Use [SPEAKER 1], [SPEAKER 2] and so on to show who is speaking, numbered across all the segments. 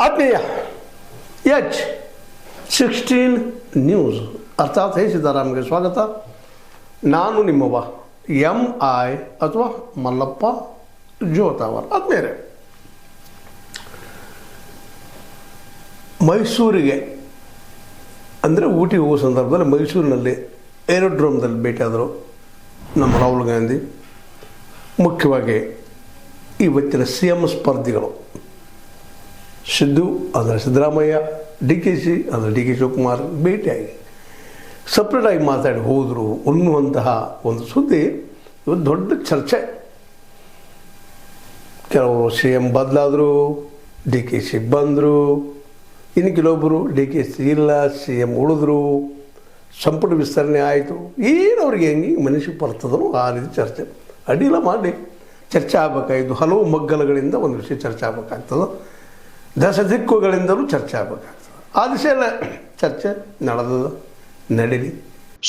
[SPEAKER 1] ಆತ್ಮೀಯ H16 news ಅರ್ಥಾತ್ ಹೇ ಸಿದ್ದರಾಮಯ್ಯಗೆ ಸ್ವಾಗತ. ನಾನು ನಿಮ್ಮವ MI ಅಥವಾ ಮಲ್ಲಪ್ಪ ಜೋತಾವರ್. ಆತ್ಮೀಯರೇ, ಮೈಸೂರಿಗೆ ಅಂದರೆ ಊಟಿ ಹೋಗೋ ಸಂದರ್ಭದಲ್ಲಿ ಮೈಸೂರಿನಲ್ಲಿ ಏರೋಡ್ರೋಮ್ದಲ್ಲಿ ಭೇಟಿಯಾದರು ನಮ್ಮ ರಾಹುಲ್ ಗಾಂಧಿ. ಮುಖ್ಯವಾಗಿ ಇವತ್ತಿನ CM ಸ್ಪರ್ಧಿಗಳು ಸಿದ್ದು ಅಂದರೆ ಸಿದ್ದರಾಮಯ್ಯ, DKC ಅಂದರೆ DK ಶಿವಕುಮಾರ್ ಭೇಟಿಯಾಗಿ ಸಪ್ರೇಟಾಗಿ ಮಾತಾಡಿ ಹೋದರು ಅನ್ನುವಂತಹ ಒಂದು ಸುದ್ದಿ ಇವತ್ತು ದೊಡ್ಡ ಚರ್ಚೆ. ಕೆಲವರು CM ಬದಲಾದರು, DKC ಬಂದರು, ಇನ್ನು ಕೆಲವೊಬ್ಬರು DKC ಇಲ್ಲ, CM ಉಳಿದ್ರು, ಸಂಪುಟ ವಿಸ್ತರಣೆ ಆಯಿತು. ಏನು ಅವ್ರಿಗೆ ಹೆಂಗೆ ಮನುಷ್ಯ ಬರ್ತದೋ ಆ ರೀತಿ ಚರ್ಚೆ ಅಡ್ಡಿಲ್ಲ ಮಾಡಿ ಚರ್ಚೆ ಆಗಬೇಕಾಗಿದ್ದು. ಹಲವು ಮಗ್ಗಲಗಳಿಂದ ಒಂದು ವಿಷಯ ಚರ್ಚೆ ಆಗಬೇಕಾಗ್ತದೆ, ದಶ ದಿಕ್ಕುಗಳಿಂದಲೂ ಚರ್ಚೆ ಆಗಬೇಕಾಗ್ತದೆ. ಆ ದಿಶೆಯಲ್ಲ ಚರ್ಚೆ ನಡೆದದ, ನಡೀಲಿ.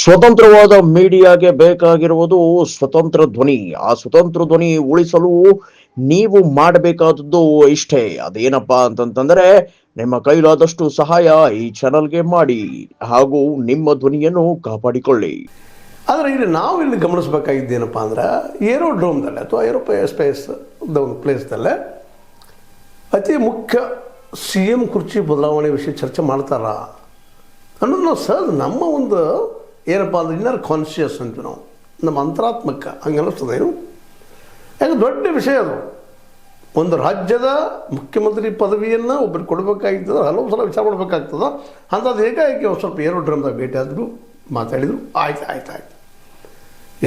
[SPEAKER 2] ಸ್ವತಂತ್ರವಾದ ಮೀಡಿಯಾಗೆ ಬೇಕಾಗಿರುವುದು ಸ್ವತಂತ್ರ ಧ್ವನಿ. ಆ ಸ್ವತಂತ್ರ ಧ್ವನಿ ಉಳಿಸಲು ನೀವು ಮಾಡಬೇಕಾದದ್ದು ಇಷ್ಟೇ. ಅದೇನಪ್ಪಾ ಅಂತಂತಂದ್ರೆ ನಿಮ್ಮ ಕೈಲಾದಷ್ಟು ಸಹಾಯ ಈ ಚಾನಲ್ಗೆ ಮಾಡಿ ಹಾಗೂ ನಿಮ್ಮ ಧ್ವನಿಯನ್ನು ಕಾಪಾಡಿಕೊಳ್ಳಿ.
[SPEAKER 1] ಆದರೆ ಇಲ್ಲಿ ನಾವು ಇಲ್ಲಿ ಗಮನಿಸಬೇಕಾಗಿದ್ದೇನಪ್ಪ ಅಂದ್ರೆ, ಏರೋಡ್ರೋಮ್ದಲ್ಲೇ ಅಥವಾ ಏರೋಸ್ಪೇಸ್ ಒಂದು ಪ್ಲೇಸ್ದಲ್ಲೇ ಅತಿ ಮುಖ್ಯ CM ಕುರ್ಚಿ ಬದಲಾವಣೆ ವಿಷಯ ಚರ್ಚೆ ಮಾಡ್ತಾರ ಅನ್ನೋದು ನಾವು ಸಹಜ ನಮ್ಮ ಒಂದು ಏನಪ್ಪ ಅಂದ್ರೆ ಇನ್ನರ್ ಕಾನ್ಷಿಯಸ್ ಅಂತೀವಿ ನಾವು, ನಮ್ಮ ಅಂತರಾತ್ಮಕ ಹಂಗೆ ಅನ್ನಿಸ್ತದೆ. ಏನು ಯಾಕೆ ದೊಡ್ಡ ವಿಷಯ ಅದು. ಒಂದು ರಾಜ್ಯದ ಮುಖ್ಯಮಂತ್ರಿ ಪದವಿಯನ್ನು ಒಬ್ಬರಿಗೆ ಕೊಡಬೇಕಾಗಿರ್ತದೆ, ಹಲವು ಸಲ ವಿಚಾರ ಮಾಡಬೇಕಾಗ್ತದೆ. ಅಂಥದ್ದು ಏಕಾಏಕಿ ಒಂದು ಸ್ವಲ್ಪ ಏರೋಡ್ರೋಮ್ದಾಗ ಭೇಟಿ ಆದರು, ಮಾತಾಡಿದರು. ಆಯ್ತು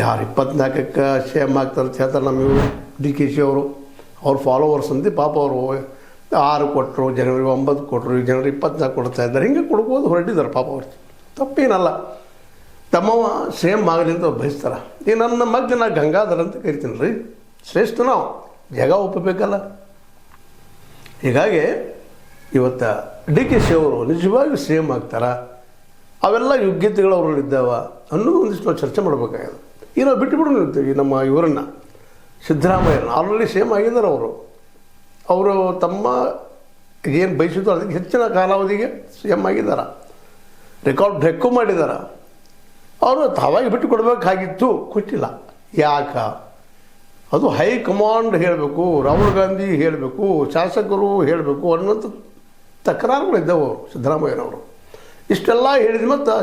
[SPEAKER 1] ಯಾರು 24ಕ್ಕೆ CM ಆಗ್ತಾರೆ ಅಂತ ಹೇಳ್ತಾರೆ ನಮ್ಮ ಇವರು DKC ಅವರು. ಅವ್ರ ಫಾಲೋವರ್ಸ್ ಅಂದು ಪಾಪ ಅವರು 6 ಕೊಟ್ಟರು, ಜನವರಿ 9 ಕೊಟ್ಟರು, ಜನವರಿ 24 ಕೊಡ್ತಾ ಇದ್ದಾರೆ. ಹಿಂಗೆ ಕೊಡ್ಬೋದು ಹೊರಟಿದ್ದಾರೆ ಪಾಪ ಅವ್ರು. ತಪ್ಪೇನಲ್ಲ, ತಮ್ಮವ CM ಆಗಲಿ ಅಂತ ಬಯಸ್ತಾರೆ. ಈಗ ನನ್ನ ಮಗ ನಾ ಗಂಗಾಧರ ಅಂತ ಕರಿತೀನಿ ರೀ, ಶ್ರೇಷ್ಠ ನಾವು ಜಗ ಒಪ್ಪಬೇಕಲ್ಲ. ಹೀಗಾಗಿ ಇವತ್ತು DKC ಅವರು ನಿಜವಾಗಿ CM ಆಗ್ತಾರ, ಅವೆಲ್ಲ ಯೋಗ್ಯತೆಗಳು ಅವರಲ್ಲಿದ್ದಾವ ಅನ್ನೋದು ಒಂದಿಷ್ಟು ನಾವು ಚರ್ಚೆ ಮಾಡಬೇಕಾಗಿದೆ. ಈಗ ನಾವು ಬಿಟ್ಟುಬಿಡೋಣ ಇರ್ತೀವಿ ನಮ್ಮ ಇವರನ್ನು, ಸಿದ್ದರಾಮಯ್ಯನ. ಆಲ್ರೆಡಿ CM ಆಗಿದ್ದಾರೆ ಅವರು ತಮ್ಮ ಏನು ಬಯಸಿದ್ರು ಅದಕ್ಕೆ ಹೆಚ್ಚಿನ ಕಾಲಾವಧಿಗೆ CM ಆಗಿದ್ದಾರೆ, ರೆಕಾರ್ಡ್ ಬ್ರೇಕು ಮಾಡಿದ್ದಾರೆ. ಅವರು ತಾವಾಗಿ ಬಿಟ್ಟು ಕೊಡಬೇಕಾಗಿತ್ತು, ಕೊಟ್ಟಿಲ್ಲ. ಯಾಕೆ? ಅದು ಹೈಕಮಾಂಡ್ ಹೇಳಬೇಕು, ರಾಹುಲ್ ಗಾಂಧಿ ಹೇಳಬೇಕು, ಶಾಸಕರು ಹೇಳಬೇಕು ಅನ್ನೋಂಥ ತಕರಾರುಗಳಿದ್ದವು ಸಿದ್ದರಾಮಯ್ಯನವರು. ಇಷ್ಟೆಲ್ಲ ಹೇಳಿದ ಮತ್ತು